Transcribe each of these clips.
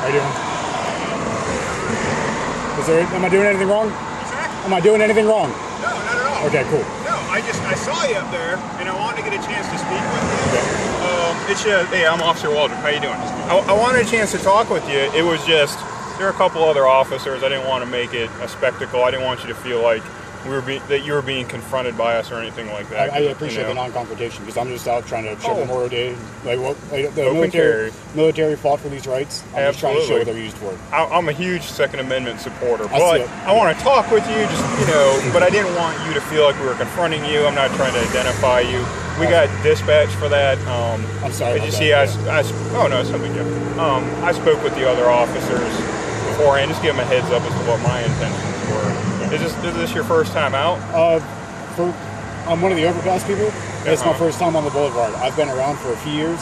How you doing? Am I doing anything wrong? Am I doing anything wrong? No, not at all. Okay, cool. No, I saw you up there, and I wanted to get a chance to speak with you. Okay. Hey, I'm Officer Waldron. How you doing? I wanted a chance to talk with you. It was just, there are a couple other officers. I didn't want to make it a spectacle. I didn't want you to feel like that you were being confronted by us or anything like that. I appreciate the non-confrontation, because I'm just out trying to show Memorial Day. The military fought for these rights. I'm just trying to show what they're used for. I'm a huge Second Amendment supporter, but I want to talk with you, but I didn't want you to feel like we were confronting you. I'm not trying to identify you. We got dispatch for that. I'm sorry. Did you see? Oh no, it's no big deal. I spoke with the other officers beforehand, just give them a heads up as to what my intentions were. Is this your first time out? I'm one of the overpass people. It's my first time on the boulevard. I've been around for a few years,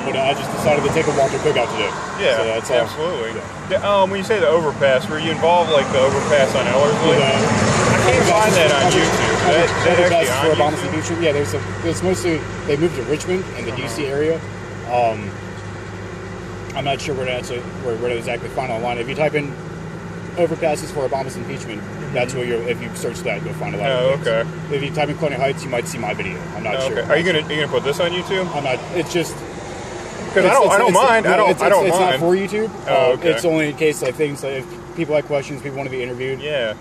but I just decided to take a walk to cookout today. Yeah, so that's absolutely. Yeah. When you say the overpass, were you involved like the overpass on Ellerslie? I can't find that on YouTube. That actually on YouTube? Yeah, there's mostly, they moved to Richmond in the DC area. I'm not sure where to exactly find online. If you type in overpasses for Obama's impeachment, that's where if you search that, you'll find a lot of things. Okay. If you type in Colonial Heights, you might see my video. I'm not sure. Are you gonna put this on YouTube? I'm not. It's just because I don't mind. It's not for YouTube. Okay. It's only in case things like if people have questions, people want to be interviewed. Yeah.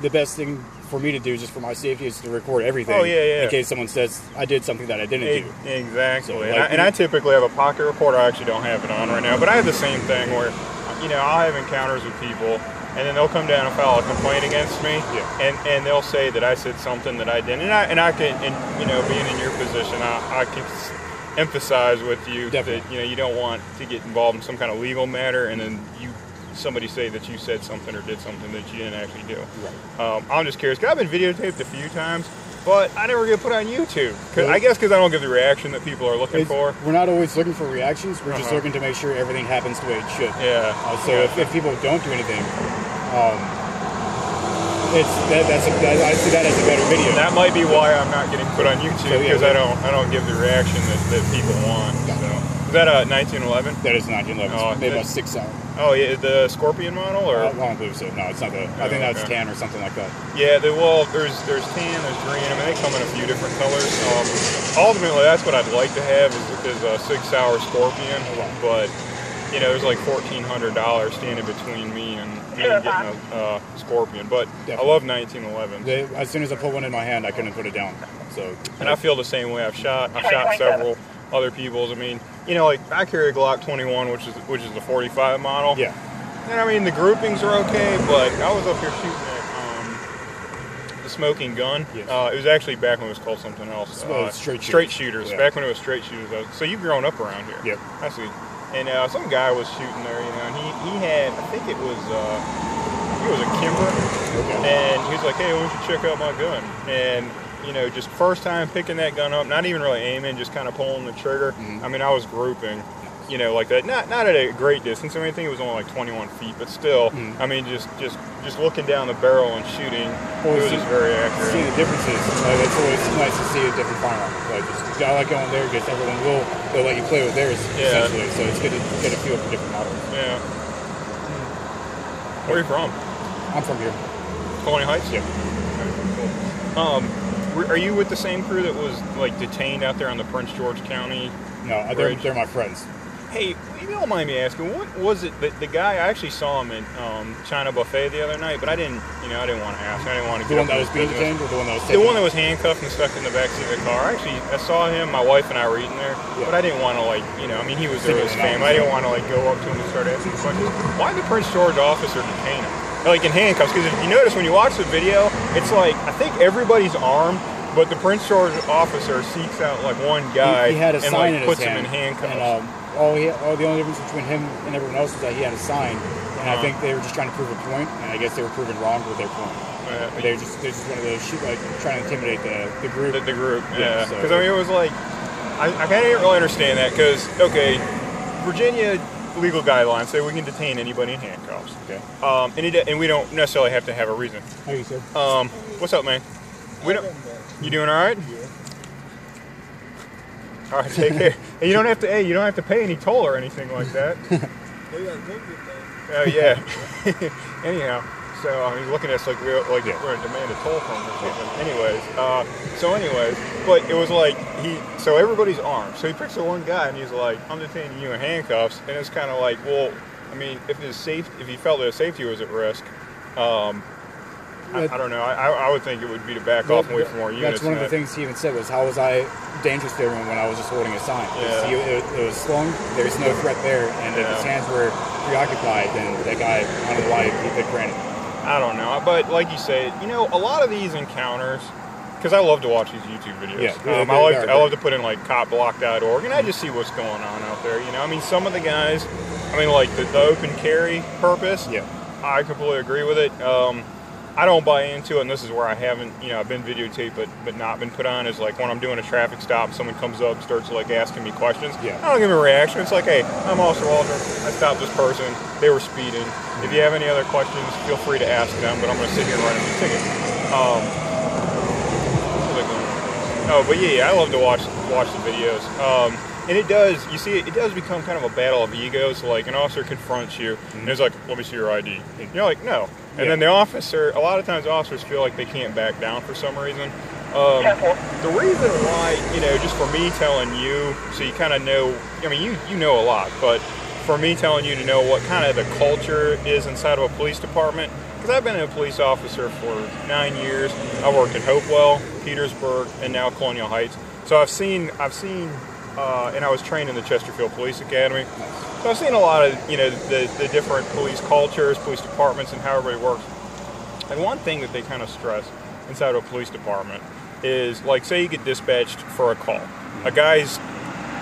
The best thing for me to do, just for my safety, is to record everything. Oh yeah. In case someone says I did something that I didn't do. Exactly. So, and I typically have a pocket recorder. I actually don't have it on right now, but I have the same thing where, I'll have encounters with people. And then they'll come down and file a complaint against me, and they'll say that I said something that I didn't. And I can, being in your position, I can emphasize with you that you don't want to get involved in some kind of legal matter, and then somebody say that you said something or did something that you didn't actually do. Right. I'm just curious, because I've been videotaped a few times, but I never get put on YouTube. I guess because I don't give the reaction that people are looking for. We're not always looking for reactions. We're just looking to make sure everything happens the way it should. Yeah. So if people don't do anything, I see that as a better video. That might be why I'm not getting put on YouTube, because I don't give the reaction that people want. So. Is that a 1911? That is a 1911. Made about 6 hours. Oh yeah, the Scorpion model, or I don't believe so. No, it's not the. I think that's tan or something like that. Yeah, there's tan, there's green. I mean, they come in a few different colors. Ultimately, that's what I'd like to have is a 6 hour Scorpion, but there's like $1,400 standing between me and getting a Scorpion. But I love 1911s. As soon as I put one in my hand, I couldn't put it down. And I feel the same way. I've shot several other people's. I mean, like I carry a Glock 21, which is the 45 model. Yeah. And I mean, the groupings are okay, but I was up here shooting at the Smoking Gun. Yes. It was actually back when it was called something else. Straight shooters. Yeah. Back when it was straight shooters. So you've grown up around here. Yep. I see. And some guy was shooting there, and he had, I think it was a Kimber. Okay. And he was like, hey, why don't you check out my gun? And just first time picking that gun up, not even really aiming, just kind of pulling the trigger. I mean, I was grouping, like that. Not at a great distance. I mean, I think it was only like 21 feet, but still, I mean, just looking down the barrel and shooting, it was just very accurate. See the differences. It's always nice to see a different firearm. I like going there because they'll let you play with theirs, essentially. So it's good to get a feel for different models. Yeah. Where are you from? I'm from here. Colonial Heights? Yeah. Okay, cool. Are you with the same crew that was like detained out there on the Prince George County? No, they're my friends. Hey, you don't mind me asking, what was it that the guy, I actually saw him at China Buffet the other night, but I didn't want to ask. I didn't want to get the one that was being detained, or the one that was taken? The one that was handcuffed and stuck in the backseat of the car. Actually, I saw him. My wife and I were eating there, but I didn't want to I mean, he was there with his family. I didn't want to go up to him and start asking questions. Why did the Prince George officer detain him? Like in handcuffs? Because if you notice when you watch the video, it's like I think everybody's armed. But the Prince George officer seeks out like one guy he had a sign in puts his him in hand, handcuffs. And the only difference between him and everyone else was that he had a sign, and I think they were just trying to prove a point, and I guess they were proven wrong with their point. They're just one of those trying to intimidate the group. The group, yeah. Because I mean, it was like I kind of didn't really understand that because Virginia legal guidelines say we can detain anybody in handcuffs. Okay. And we don't necessarily have to have a reason. How you, sir? What's up, man? We don't. You doing all right? Yeah. All right, take care. And you don't have to. Hey, you don't have to pay any toll or anything like that. They got good thing. Oh yeah. Anyhow, so he's looking at us like we're going to demand a toll from him or something. Anyways, but it was like so everybody's armed. So he picks the one guy and he's like, "I'm detaining you in handcuffs," and it's kind of like, well, I mean, if he felt that his safety was at risk. I don't know. I would think it would be to back off and wait for more units. That's one of the things he even said was, how was I dangerous to everyone when I was just holding a sign? Yeah. It was slung, there's no threat there, and if his hands were preoccupied, then that guy, on the line, he could grant it. I don't know. But like you say, you know, a lot of these encounters, because I love to watch these YouTube videos. Yeah, I love to put in like CopBlock.org, and I just see what's going on out there. You know, I mean, some of the guys, I mean, like the open carry purpose, I completely agree with it. I don't buy into it, and this is where I haven't, you know, I've been videotaped but not been put on, is like when I'm doing a traffic stop, someone comes up and starts like asking me questions. I don't give them a reaction. It's like, hey, I'm Officer Waldron. I stopped this person. They were speeding. If you have any other questions, feel free to ask them, but I'm going to sit here and write them a ticket. But yeah, I love to watch the videos. And it does, you see, it does become kind of a battle of egos. So like an officer confronts you, and it's like, let me see your ID. And you're like, no. And then the officer, a lot of times officers feel like they can't back down for some reason. The reason why, you know, just for me telling you, so you kind of know, I mean, you know a lot, but for me telling you to know what kind of the culture is inside of a police department, because I've been a police officer for 9 years. I worked in Hopewell, Petersburg, and now Colonial Heights. So I've seen, and I was trained in the Chesterfield Police Academy. So I've seen a lot of, you know, the different police cultures, police departments, and how everybody works. And one thing that they kind of stress inside of a police department is, like, say you get dispatched for a call. A guy's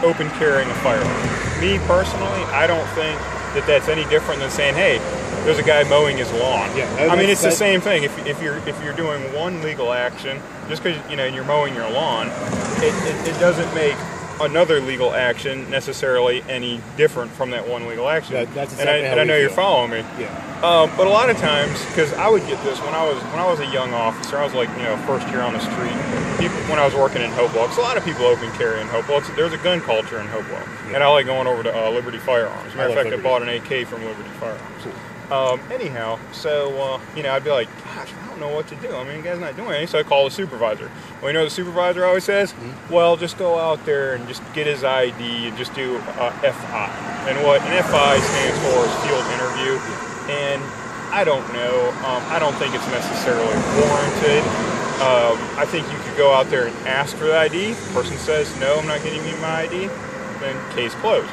open carrying a firearm. Me personally, I don't think that that's any different than saying, hey, there's a guy mowing his lawn. I mean, it's the same thing. If you're doing one legal action, just because, you know, you're mowing your lawn, it doesn't make another legal action necessarily any different from that one legal action. That's exactly and I know you're following me. Yeah. But a lot of times, because I would get this when I was a young officer, I was like, you know, first year on the street. When I was working in Hopewell, because a lot of people open carry in Hopewell. There's a gun culture in Hopewell, and I like going over to Liberty Firearms. As a matter of fact, I bought an AK from Liberty Firearms. Anyhow, so you know, I'd be like, gosh, I don't know what to do. I mean, the guy's not doing anything, so I call the supervisor. Well, you know what the supervisor always says? Well, just go out there and just get his ID and just do FI. And what an FI stands for is field interview. And I don't know. I don't think it's necessarily warranted. I think you could go out there and ask for the ID. The person says, no, I'm not getting you my ID. Then case closed.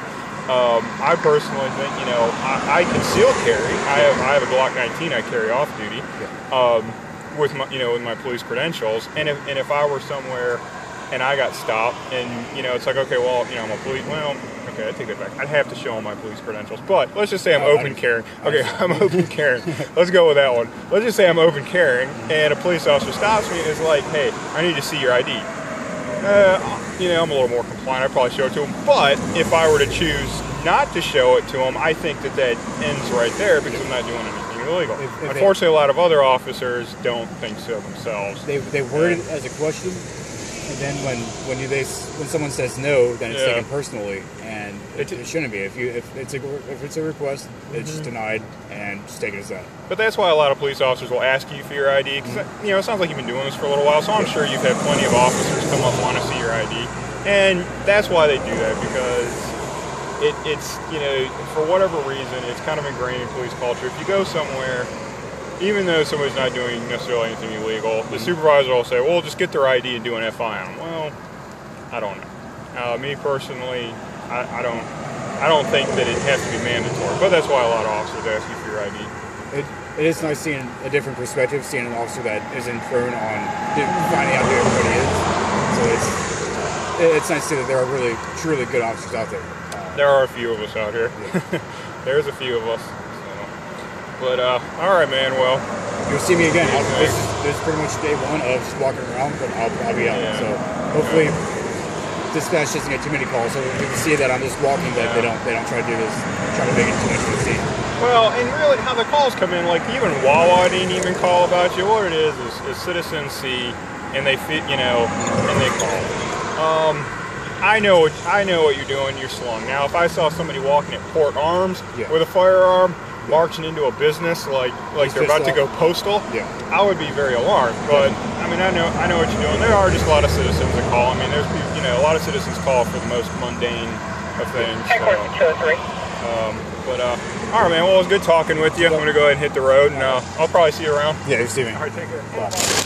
I personally think, you know, I conceal carry. I have a Glock 19 I carry off duty with my, you know, with my police credentials. And if I were somewhere and I got stopped and, you know, it's like, okay, well, you know, I'm a police, well, okay, I take that back. I'd have to show them my police credentials. But let's just say I'm open carrying. Okay, I'm open carrying. Let's go with that one. Let's just say I'm open carrying and a police officer stops me and is like, hey, I need to see your ID. You know, I'm a little more compliant. I'd probably show it to him. But if I were to choose not to show it to him, I think that ends right there because I'm not doing anything illegal. Unfortunately, a lot of other officers don't think so themselves. They word it as a question, and then when someone says no, then it's taken personally, and it shouldn't be. If it's a request, it's just denied and just take it as that. But that's why a lot of police officers will ask you for your ID, because you know, it sounds like you've been doing this for a little while, so I'm sure you've had plenty of officers come up and want to see your ID, and that's why they do that, because it's, you know, for whatever reason, it's kind of ingrained in police culture. If you go somewhere, even though somebody's not doing necessarily anything illegal, the supervisor will say, well, just get their ID and do an FI on them. Well, I don't know. Me personally, I don't think that it has to be mandatory, but that's why a lot of officers ask you for your ID. It is nice seeing a different perspective, seeing an officer that isn't prone on finding out who everybody is. So it's nice to see that there are really, truly good officers out there. There are a few of us out here. There's a few of us. So. But, all right, man, well. You'll see me again. This is pretty much day one of just walking around, but I'll be out. Yeah. So hopefully dispatch doesn't get too many calls. So we can see that I'm just walking, that they don't try to do this, try to make it too much of a scene. Well, and really how the calls come in, like even Wawa didn't even call about you. What it is citizens see, and they fit, you know, and they call. I know what you're doing. You're slung. Now, if I saw somebody walking at Port Arms with a firearm, marching into a business like they're about to go postal, I would be very alarmed. But I mean, I know what you're doing. There are just a lot of citizens that call. I mean, there's people, you know, a lot of citizens call for the most mundane of things. All right, man. Well, it was good talking with you. I'm gonna go ahead and hit the road, and I'll probably see you around. Yeah, you see me. All right, take care. Bye.